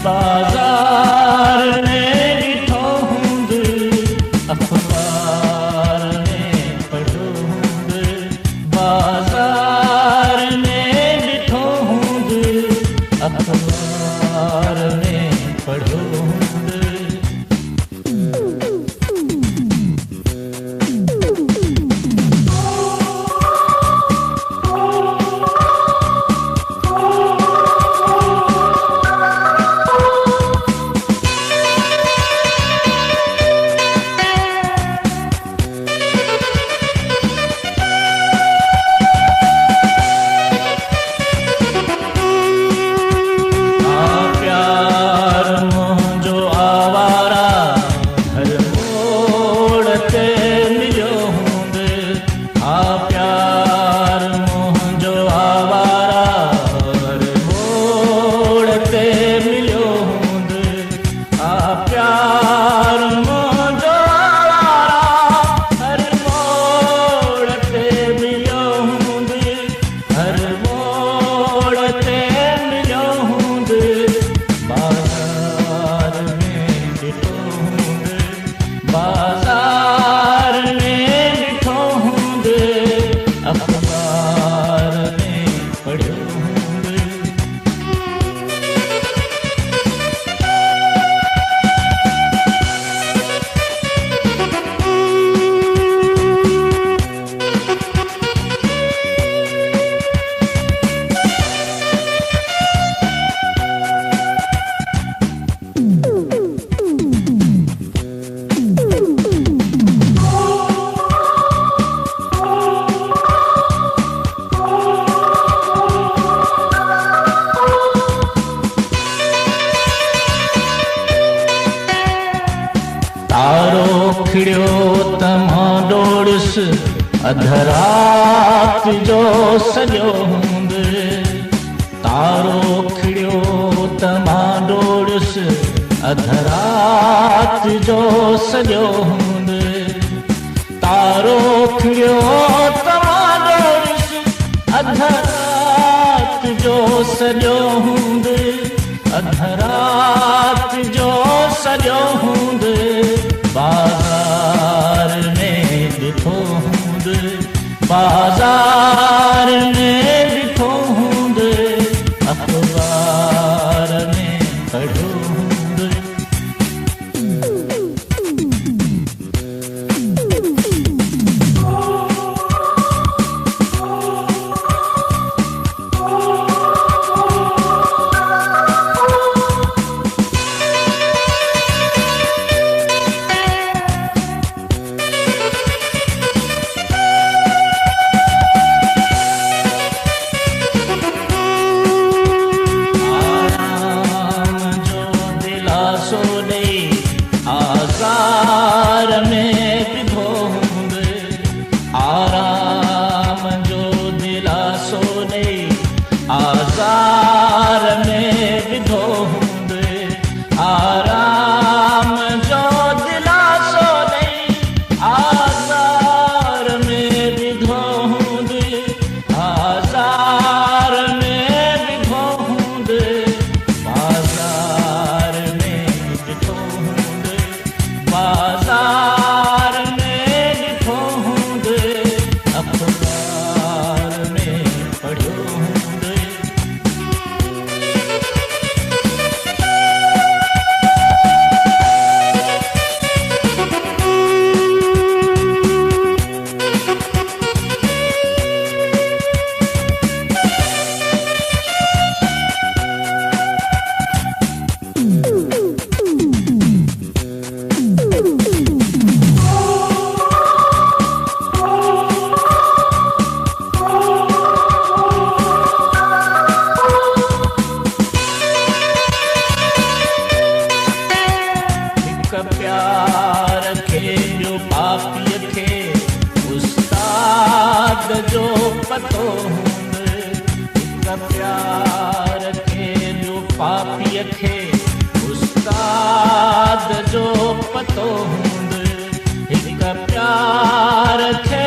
बाज़ार में ॾिठो हूंदे अख़बार में पढ़ो हूंदे बाज़ार में ॾिठो हूंदे अख़बार में पढ़ो हूंदे तारो खिड़ियो तमां डोड़स अधरात जो सॼो हूंदे तारो खिड़ियो तमां डोड़स अधरात जो सॼो हूंदे तारो खिड़ियो तमां डोड़स अधरात जो सॼो हूंदे अधरात जो सॼो हूंदे बाज़ार में ॾिठो हूंदे बाज़ार में ॾिठो हूंदे अख़बार में पढ़ो हूंदे जो पतो हूंदे हिक प्यार खे जो पापीअ खे उस्ताद जो पतो हूंदे हिक प्यार खे